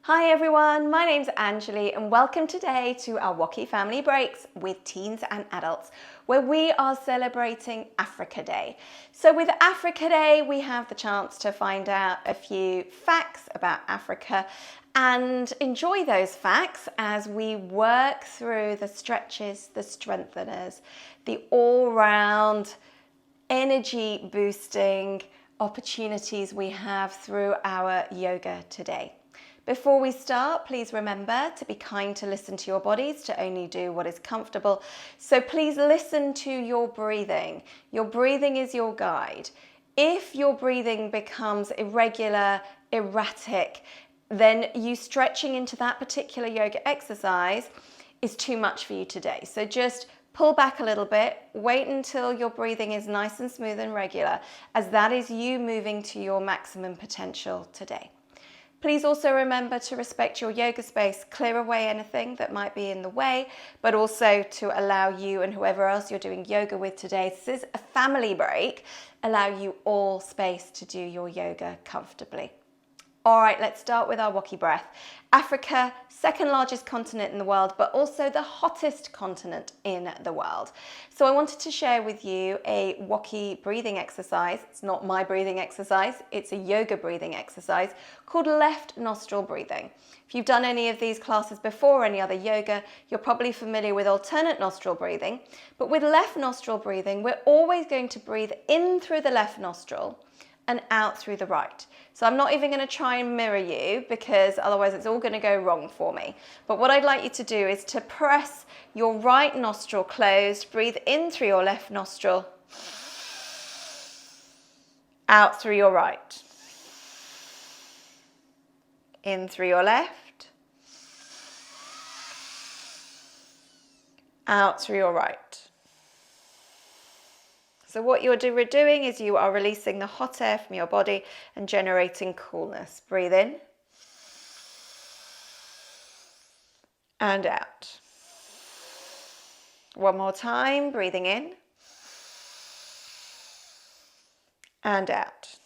Hi everyone, my name's Anjali and welcome today to our WOCY Family Breaks with teens and adults, where we are celebrating Africa Day. So with Africa Day, we have the chance to find out a few facts about Africa and enjoy those facts as we work through the stretches, the strengtheners, the all-round energy boosting opportunities we have through our yoga today. Before we start, please remember to be kind to listen to your bodies, to only do what is comfortable. So please listen to your breathing. Your breathing is your guide. If your breathing becomes irregular, erratic, then you stretching into that particular yoga exercise is too much for you today. So just pull back a little bit, wait until your breathing is nice and smooth and regular, as that is you moving to your maximum potential today. Please also remember to respect your yoga space, clear away anything that might be in the way, but also to allow you and whoever else you're doing yoga with today, this is a family break, allow you all space to do your yoga comfortably. All right, let's start with our WOCY breath. Africa, second largest continent in the world, but also the hottest continent in the world. So I wanted to share with you a WOCY breathing exercise. It's not my breathing exercise, it's a yoga breathing exercise called left nostril breathing. If you've done any of these classes before, any other yoga, you're probably familiar with alternate nostril breathing. But with left nostril breathing, we're always going to breathe in through the left nostril and out through the right. So I'm not even going to try and mirror you because otherwise it's all going to go wrong for me. But what I'd like you to do is to press your right nostril closed, breathe in through your left nostril, out through your right. In through your left, out through your right. So what you're doing is you are releasing the hot air from your body and generating coolness. Breathe in and out. One more time, breathing in and out.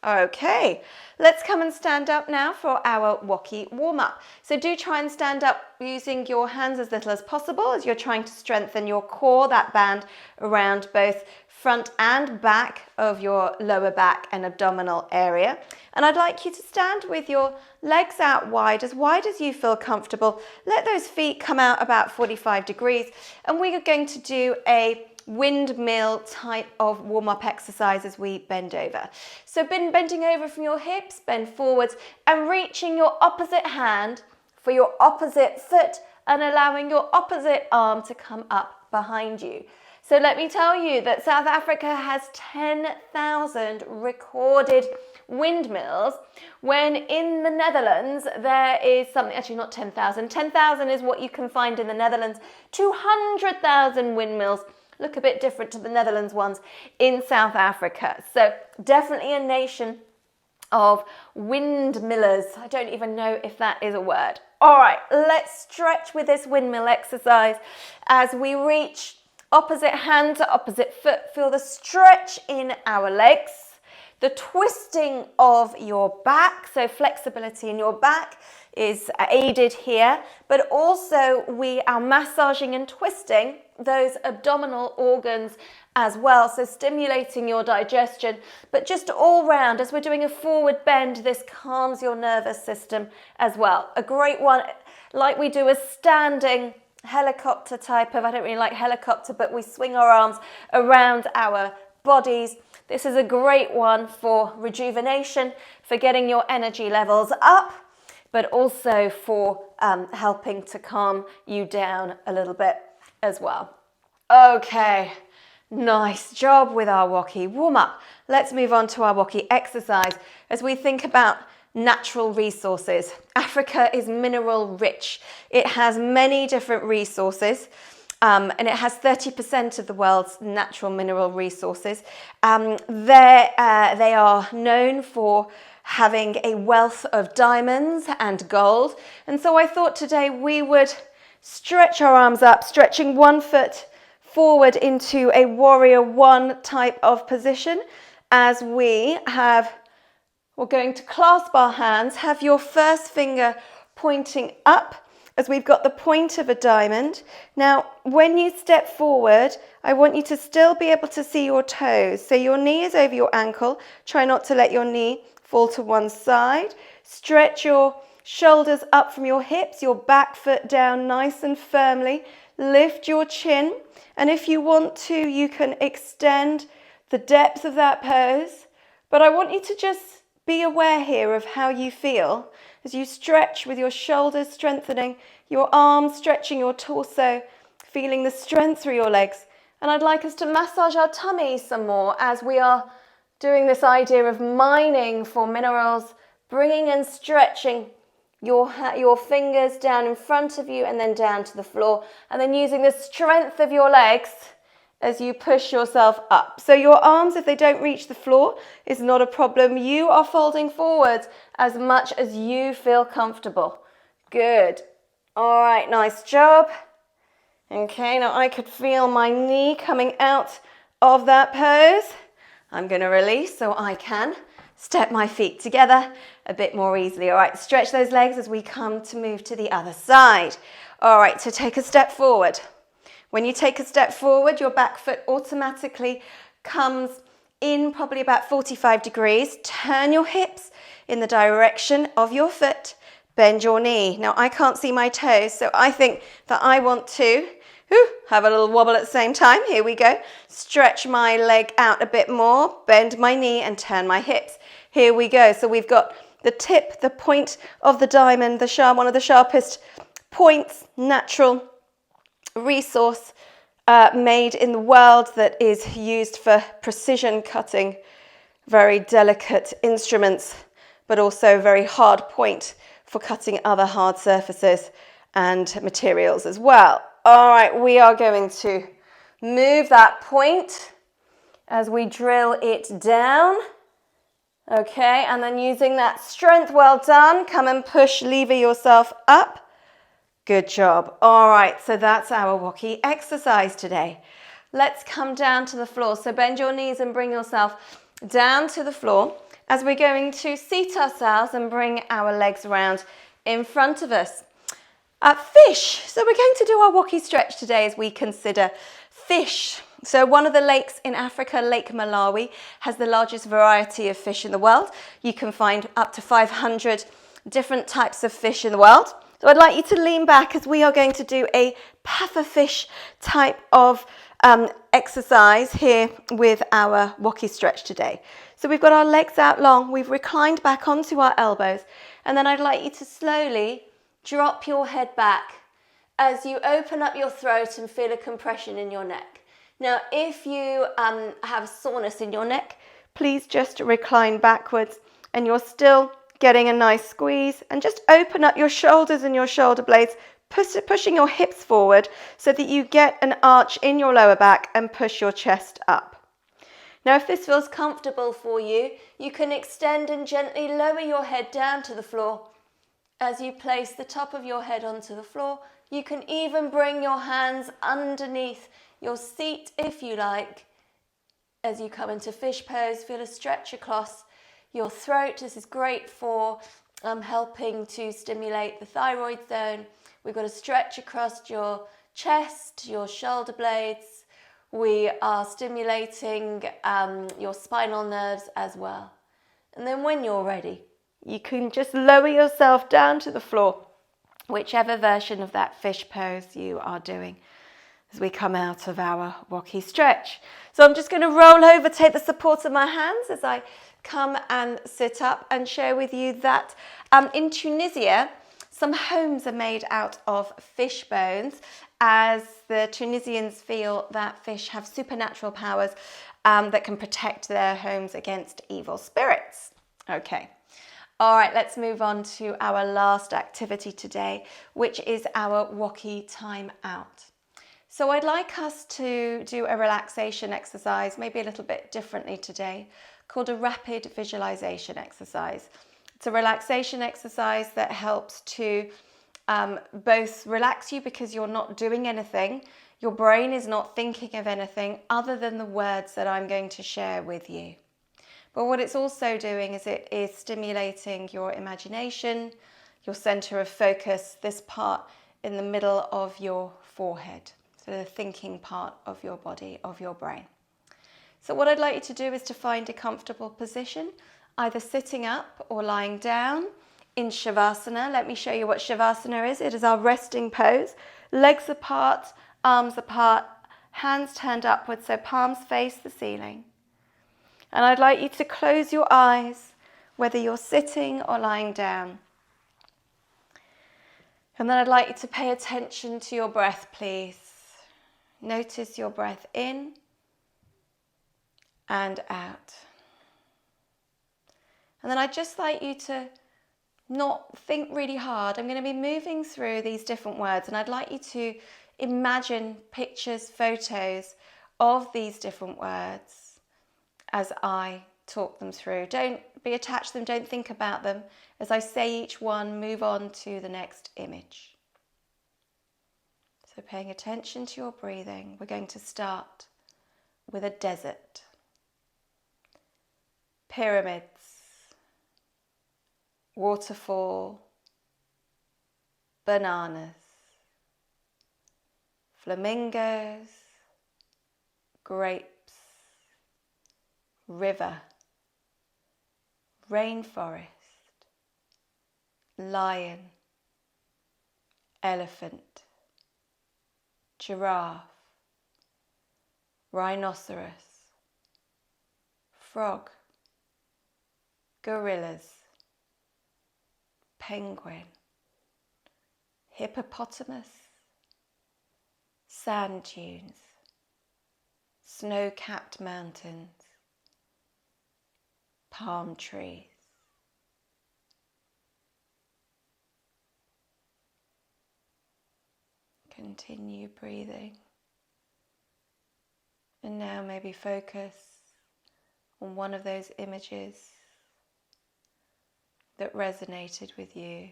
Okay, let's come and stand up now for our WOCY warm-up. So do try and stand up using your hands as little as possible as you're trying to strengthen your core, that band around both front and back of your lower back and abdominal area. And I'd like you to stand with your legs out wide as you feel comfortable. Let those feet come out about 45 degrees. And we are going to do a windmill type of warm-up exercise as we bend over. So bending over from your hips, bend forwards and reaching your opposite hand for your opposite foot and allowing your opposite arm to come up behind you. So let me tell you that South Africa has 10,000 recorded windmills, when in the Netherlands there is something, actually not 10,000, 10,000 is what you can find in the Netherlands, 200,000 windmills look a bit different to the Netherlands ones in South Africa. So definitely a nation of windmillers. I don't even know if that is a word. All right, let's stretch with this windmill exercise as we reach opposite hand to opposite foot. Feel the stretch in our legs, the twisting of your back, so flexibility in your back is aided here, but also we are massaging and twisting those abdominal organs as well, so stimulating your digestion, but just all round as we're doing a forward bend, this calms your nervous system as well. A great one, like we do a standing helicopter type of, I don't really like helicopter, but we swing our arms around our bodies. This is a great one for rejuvenation, for getting your energy levels up, but also for helping to calm you down a little bit as well. Okay, nice job with our WOCY warm-up. Let's move on to our WOCY exercise as we think about natural resources. Africa is mineral rich. It has many different resources. And it has 30% of the world's natural mineral resources. They are known for having a wealth of diamonds and gold. And so I thought today we would stretch our arms up, stretching one foot forward into a warrior one type of position as we have We're going to clasp our hands, have your first finger pointing up as we've got the point of a diamond. Now, when you step forward, I want you to still be able to see your toes. So your knee is over your ankle. Try not to let your knee fall to one side. Stretch your shoulders up from your hips, your back foot down nice and firmly. Lift your chin. And if you want to, you can extend the depth of that pose. But I want you to just be aware here of how you feel as you stretch with your shoulders strengthening, your arms stretching your torso, feeling the strength through your legs. And I'd like us to massage our tummy some more as we are doing this idea of mining for minerals, bringing and stretching your fingers down in front of you and then down to the floor, and then using the strength of your legs as you push yourself up. So your arms, if they don't reach the floor, is not a problem. You are folding forwards as much as you feel comfortable. Good. All right, nice job. Okay, now I could feel my knee coming out of that pose. I'm going to release so I can step my feet together a bit more easily. All right, stretch those legs as we come to move to the other side. All right, so take a step forward. When you take a step forward, your back foot automatically comes in probably about 45 degrees. Turn your hips in the direction of your foot. Bend your knee. Now, I can't see my toes, so I think that I want to have a little wobble at the same time. Here we go. Stretch my leg out a bit more, bend my knee and turn my hips. Here we go. So we've got the tip, the point of the diamond, one of the sharpest points, natural resource made in the world that is used for precision cutting, very delicate instruments, but also a very hard point for cutting other hard surfaces and materials as well. All right, we are going to move that point as we drill it down. Okay, and then using that strength, well done. Come and push, lever yourself up. Good job. All right, so that's our WOCY exercise today. Let's come down to the floor. So bend your knees and bring yourself down to the floor as we're going to seat ourselves and bring our legs around in front of us. Fish. So we're going to do our WOCY stretch today as we consider fish. So one of the lakes in Africa, Lake Malawi, has the largest variety of fish in the world. You can find up to 500 different types of fish in the world. So I'd like you to lean back as we are going to do a pufferfish type of exercise here with our WOCY stretch today. So we've got our legs out long, we've reclined back onto our elbows, and then I'd like you to slowly drop your head back as you open up your throat and feel a compression in your neck. Now, if you have soreness in your neck, please just recline backwards and you're still getting a nice squeeze, and just open up your shoulders and your shoulder blades, pushing your hips forward so that you get an arch in your lower back and push your chest up. Now, if this feels comfortable for you, you can extend and gently lower your head down to the floor. As you place the top of your head onto the floor, you can even bring your hands underneath your seat if you like. As you come into fish pose, feel a stretch across your throat. This is great for helping to stimulate the thyroid zone. We've got a stretch across your chest, your shoulder blades. We are stimulating your spinal nerves as well. And then when you're ready, you can just lower yourself down to the floor, whichever version of that fish pose you are doing as we come out of our WOCY stretch. So I'm just going to roll over, take the support of my hands as I come and sit up and share with you that in Tunisia, some homes are made out of fish bones, as the Tunisians feel that fish have supernatural powers that can protect their homes against evil spirits. Okay. All right, let's move on to our last activity today, which is our WOCY time out. So I'd like us to do a relaxation exercise, maybe a little bit differently today, called a rapid visualization exercise. It's a relaxation exercise that helps to both relax you because you're not doing anything, your brain is not thinking of anything other than the words that I'm going to share with you. But what it's also doing is it is stimulating your imagination, your center of focus, this part in the middle of your forehead, so the thinking part of your body, of your brain. So what I'd like you to do is to find a comfortable position, either sitting up or lying down in Shavasana. Let me show you what Shavasana is. It is our resting pose. Legs apart, arms apart, hands turned upwards, so palms face the ceiling. And I'd like you to close your eyes, whether you're sitting or lying down. And then I'd like you to pay attention to your breath, please. Notice your breath in and out. And then I'd just like you to not think really hard. I'm going to be moving through these different words, and I'd like you to imagine pictures, photos of these different words as I talk them through. Don't be attached to them, don't think about them. As I say each one, move on to the next image. So paying attention to your breathing, we're going to start with a desert, pyramids, waterfall, bananas, flamingos, grapes, river, rainforest, lion, elephant, giraffe, rhinoceros, frog, gorillas, penguin, hippopotamus, sand dunes, snow-capped mountains, palm trees. Continue breathing. And now maybe focus on one of those images that resonated with you,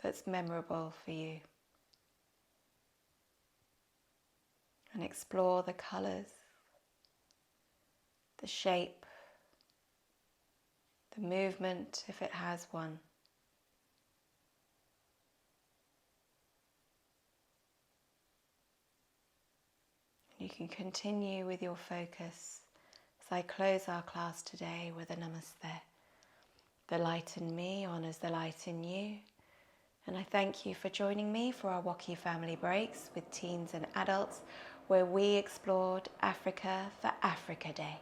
that's memorable for you. And explore the colours, the shape, the movement if it has one. You can continue with your focus as I close our class today with a Namaste. The light in me honours the light in you. And I thank you for joining me for our WOCY Family Breaks with teens and adults, where we explored Africa for Africa Day.